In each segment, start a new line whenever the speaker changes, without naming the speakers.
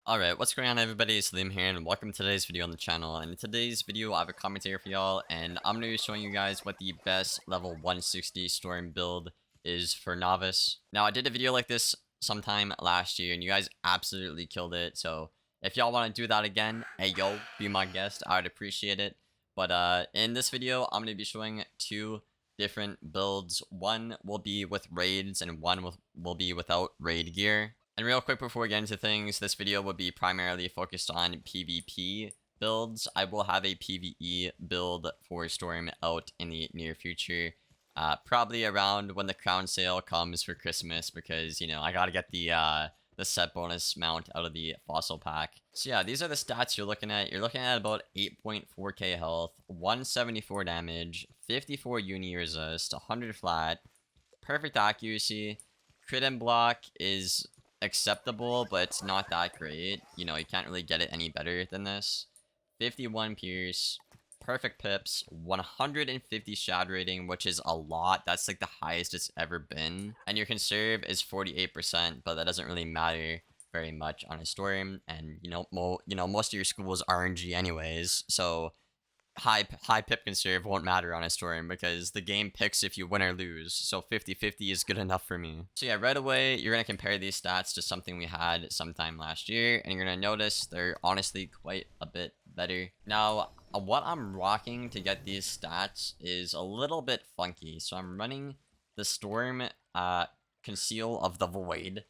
Alright, what's going on everybody, it's Liam here and welcome to today's video on the channel. And in today's video I have a commentary for y'all and I'm going to be showing you guys what the best level 160 Storm build is for Novice. Now I did a video like this sometime last year and you guys absolutely killed it, so if y'all want to do that again, hey yo, be my guest, I would appreciate it. But in this video I'm going to be showing two different builds. One will be with raids and one will be without raid gear. And real quick before we get into things, this video will be primarily focused on PvP builds. I will have a PvE build for Storm out in the near future. Probably around when the crown sale comes for Christmas because, you know, I gotta get the set bonus mount out of the fossil pack. So yeah, these are the stats you're looking at. You're looking at about 8.4k health, 174 damage, 54 uni resist, 100 flat, perfect accuracy. Crit and block is acceptable, but it's not that great. You know, you can't really get it any better than this. 51 pierce, perfect pips, 150 shad rating, which is a lot. That's like the highest it's ever been. And your conserve is 48%, but that doesn't really matter very much on a storm. And you know, most of your schools RNG anyways, so high pip conserve won't matter on a storm because the game picks if you win or lose, so 50-50 is good enough for me. So yeah, right away you're going to compare these stats to something we had sometime last year and you're going to notice they're honestly quite a bit better. Now what I'm rocking to get these stats is a little bit funky, so I'm running the Storm Conceal of the Void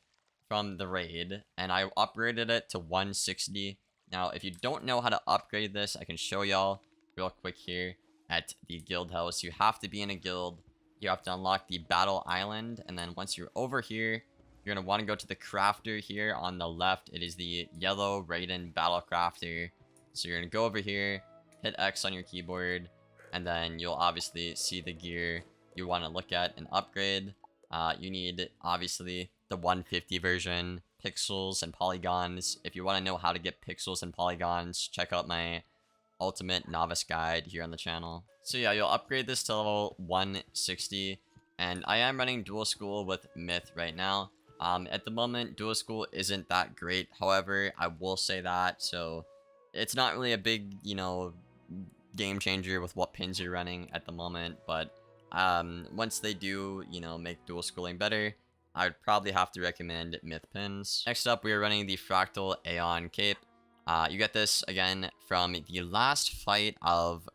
from the raid and I upgraded it to 160. Now if you don't know how to upgrade this, I can show y'all real quick here at the guild house. You have to be in a guild. You have to unlock the battle island, and then once you're over here, you're gonna want to go to the crafter here on the left. It is the yellow Raiden battle crafter. So you're gonna go over here, hit X on your keyboard, and then you'll obviously see the gear you want to look at and upgrade. You need obviously the 150 version, pixels and polygons. If you want to know how to get pixels and polygons, check out my ultimate novice guide here on the channel. So yeah, you'll upgrade this to level 160, and I am running dual school with myth right now. At the moment dual school isn't that great, however I will say that, so it's not really a big, you know, game changer with what pins you're running at the moment, but once they do, you know, make dual schooling better, I would probably have to recommend myth pins. Next up, we are running the Fractal Aeon Cape. You get this, again, from the last fight of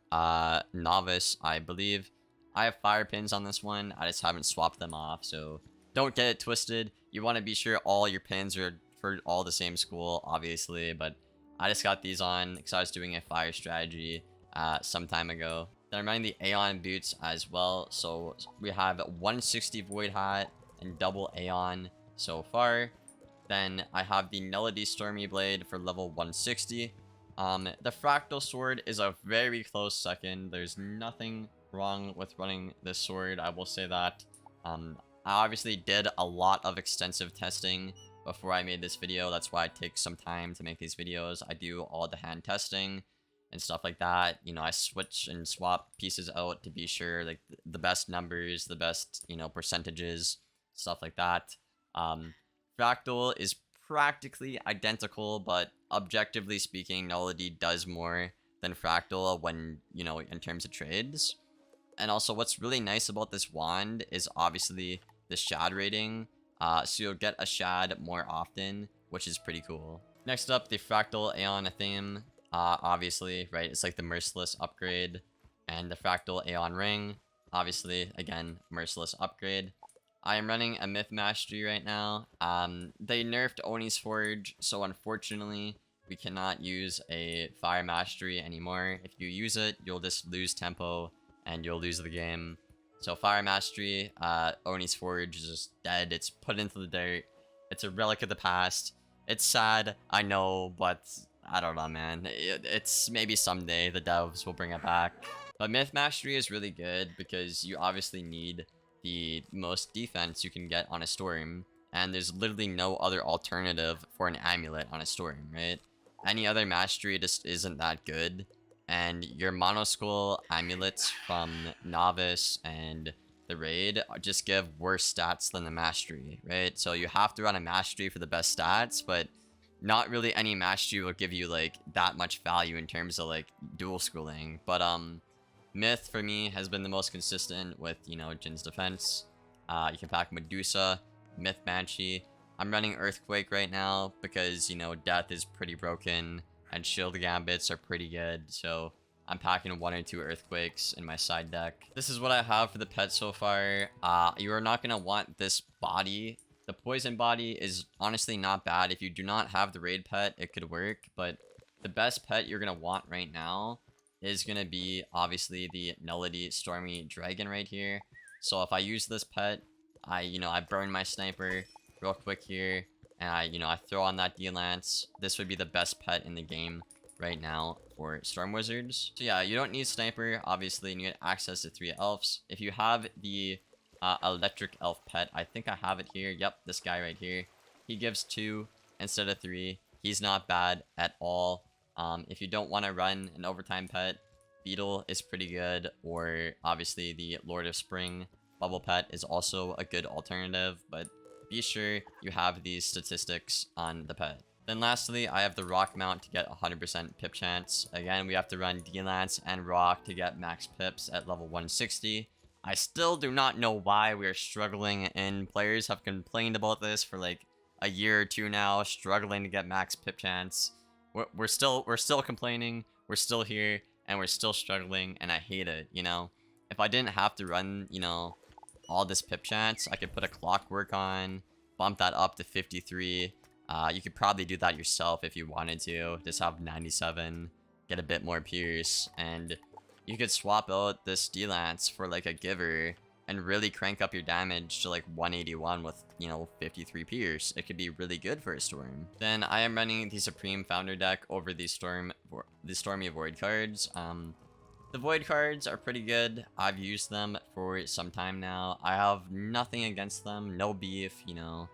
Novice, I believe. I have fire pins on this one. I just haven't swapped them off, so don't get it twisted. You want to be sure all your pins are for all the same school, obviously, but I just got these on because I was doing a fire strategy some time ago. Then I'm running the Aeon boots as well, so we have 160 Void Hat and double Aeon so far. Then I have the Nullity Stormy Blade for level 160. The Fractal Sword is a very close second. There's nothing wrong with running this sword, I will say that. I obviously did a lot of extensive testing before I made this video. That's why it takes some time to make these videos. I do all the hand testing and stuff like that. You know, I switch and swap pieces out to be sure, like, the best numbers, the best, you know, percentages, stuff like that. Fractal is practically identical, but objectively speaking, Nullity does more than Fractal when, you know, in terms of trades. And also what's really nice about this wand is obviously the shad rating. So you'll get a shad more often, which is pretty cool. Next up, the Fractal Aeon theme. Obviously, right, it's like the Merciless upgrade. And the Fractal Aeon Ring, obviously, again, Merciless upgrade. I am running a Myth Mastery right now. They nerfed Oni's Forge, so unfortunately, we cannot use a Fire Mastery anymore. If you use it, you'll just lose tempo, and you'll lose the game. So Fire Mastery, Oni's Forge is just dead. It's put into the dirt. It's a relic of the past. It's sad, I know, but I don't know, man. It's maybe someday the devs will bring it back. But Myth Mastery is really good because you obviously need the most defense you can get on a storm, and there's literally no other alternative for an amulet on a storm, right? Any other mastery just isn't that good, and your monoschool amulets from Novice and the raid just give worse stats than the mastery, right? So you have to run a mastery for the best stats, but not really any mastery will give you like that much value in terms of like dual schooling. But Myth for me has been the most consistent with, you know, Jin's defense. You can pack Medusa, Myth Banshee. I'm running Earthquake right now because, you know, Death is pretty broken and Shield Gambits are pretty good. So I'm packing 1 or 2 Earthquakes in my side deck. This is what I have for the pet so far. You are not going to want this body. The Poison body is honestly not bad. If you do not have the raid pet, it could work. But the best pet you're going to want right now is going to be obviously the Nullity Stormy Dragon right here. So if I use this pet, I burn my sniper real quick here, and I throw on that D-Lance. This would be the best pet in the game right now for Storm Wizards. So yeah, you don't need sniper, obviously, and you get access to 3 elves. If you have the electric elf pet, I think I have it here. Yep, this guy right here. He gives 2 instead of 3. He's not bad at all. If you don't want to run an overtime pet, Beetle is pretty good, or obviously the Lord of Spring bubble pet is also a good alternative, but be sure you have these statistics on the pet. Then lastly, I have the Rock mount to get 100% pip chance. Again, we have to run D-Lance and Rock to get max pips at level 160. I still do not know why we are struggling, and players have complained about this for like a year or 2 now, struggling to get max pip chance. We're still complaining, we're still here, and we're still struggling, and I hate it, you know? If I didn't have to run, you know, all this pip chance, I could put a Clockwork on, bump that up to 53. You could probably do that yourself if you wanted to. Just have 97, get a bit more pierce, and you could swap out this D-Lance for like a Giver and really crank up your damage to like 181 with, you know, 53 pierce. It could be really good for a Storm. Then I am running the Supreme Founder deck over the Stormy Void cards. The Void cards are pretty good. I've used them for some time now. I have nothing against them, no beef, you know.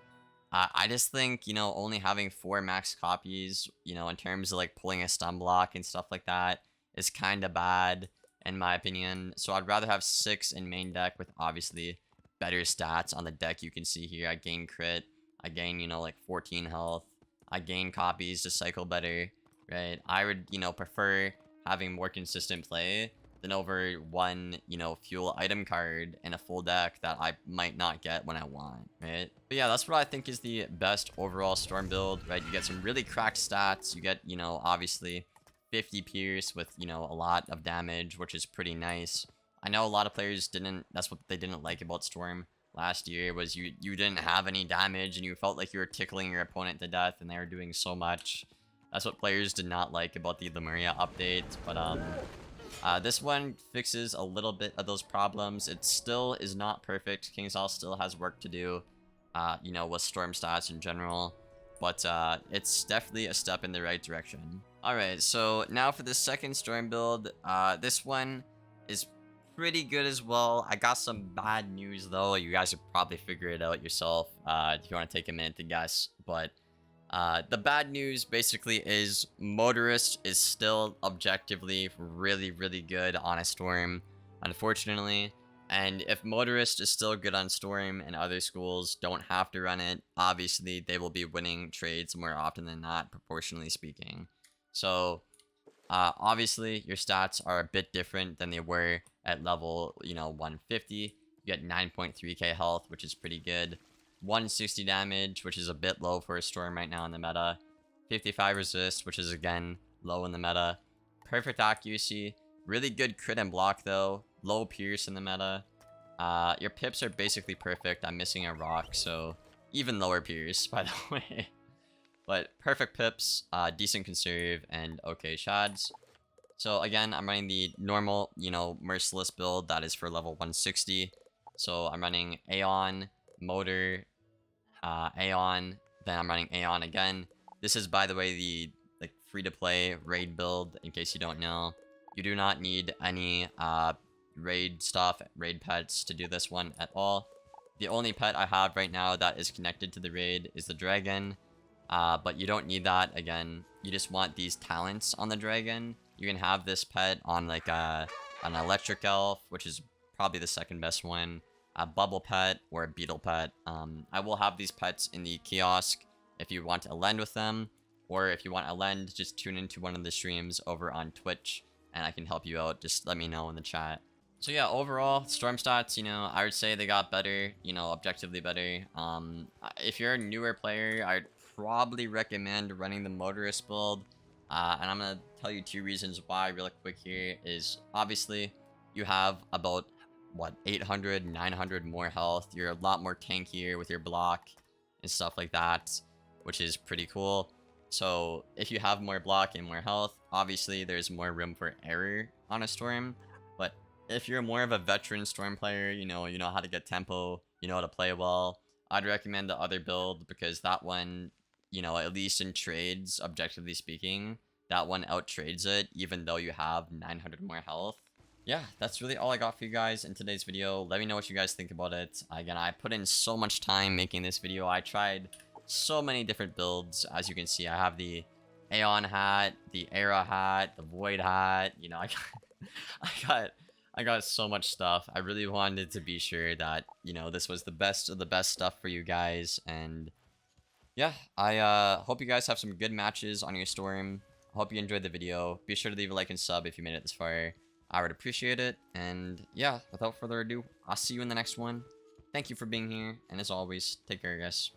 I just think, you know, only having 4 max copies, you know, in terms of like pulling a stun block and stuff like that is kind of bad, in my opinion. So I'd rather have 6 in main deck with obviously better stats on the deck. You can see here, I gain crit, I gain, you know, like 14 health, I gain copies to cycle better, right? I would, you know, prefer having more consistent play than over 1, you know, fuel item card in a full deck that I might not get when I want, right? But yeah, that's what I think is the best overall Storm build, right? You get some really cracked stats. You get, you know, obviously 50 pierce with, you know, a lot of damage, which is pretty nice. I know a lot of players that's what they didn't like about Storm last year, was you didn't have any damage and you felt like you were tickling your opponent to death and they were doing so much. That's what players did not like about the Lemuria update, but this one fixes a little bit of those problems. It still is not perfect. KingsIsle still has work to do, you know, with Storm stats in general, but it's definitely a step in the right direction. Alright, so now for the second Storm build, this one is pretty good as well. I got some bad news though. You guys could probably figure it out yourself if you want to take a minute to guess, but the bad news basically is Motorist is still objectively really, really good on a Storm, unfortunately. And if Motorist is still good on Storm and other schools don't have to run it, obviously they will be winning trades more often than not, proportionally speaking. So obviously your stats are a bit different than they were at level, you know, 150. You get 9.3k health, which is pretty good. 160 damage, which is a bit low for a Storm right now in the meta. 55 resist, which is again low in the meta. Perfect accuracy, really good crit and block though. Low pierce in the meta. Your pips are basically perfect. I'm missing a rock, so even lower pierce, by the way. But perfect pips, decent conserve, and okay shads. So again, I'm running the normal, you know, merciless build that is for level 160. So I'm running Aeon, Motor, Aeon, then I'm running Aeon again. This is, by the way, the like free-to-play raid build, in case you don't know. You do not need any raid stuff, raid pets to do this one at all. The only pet I have right now that is connected to the raid is the dragon, but you don't need that. Again, you just want these talents on the dragon. You can have this pet on like an electric elf, which is probably the second best one, a bubble pet, or a beetle pet. I will have these pets in the kiosk if you want to lend with them. or if you want a lend, just tune into one of the streams over on Twitch and I can help you out. Just let me know in the chat. So yeah, overall, Storm stats, you know, I would say they got better, you know, objectively better. If you're a newer player, I'd probably recommend running the Motorist build. And I'm going to tell you 2 reasons why really quick here is obviously you have about, what, 800, 900 more health. You're a lot more tankier with your block and stuff like that, which is pretty cool. So if you have more block and more health, obviously there's more room for error on a Storm. But if you're more of a veteran Storm player, you know how to get tempo, you know how to play well, I'd recommend the other build because that one, you know, at least in trades, objectively speaking, that one out trades it, even though you have 900 more health. Yeah, that's really all I got for you guys in today's video. Let me know what you guys think about it. Again, I put in so much time making this video. I tried so many different builds. As you can see, I have the Aeon hat, the Era hat, the Void hat. You know, I got so much stuff. I really wanted to be sure that, you know, this was the best of the best stuff for you guys. And yeah, I hope you guys have some good matches on your Storm. I hope you enjoyed the video. Be sure to leave a like and sub if you made it this far. I would appreciate it. And yeah, without further ado, I'll see you in the next one. Thank you for being here. And as always, take care, guys.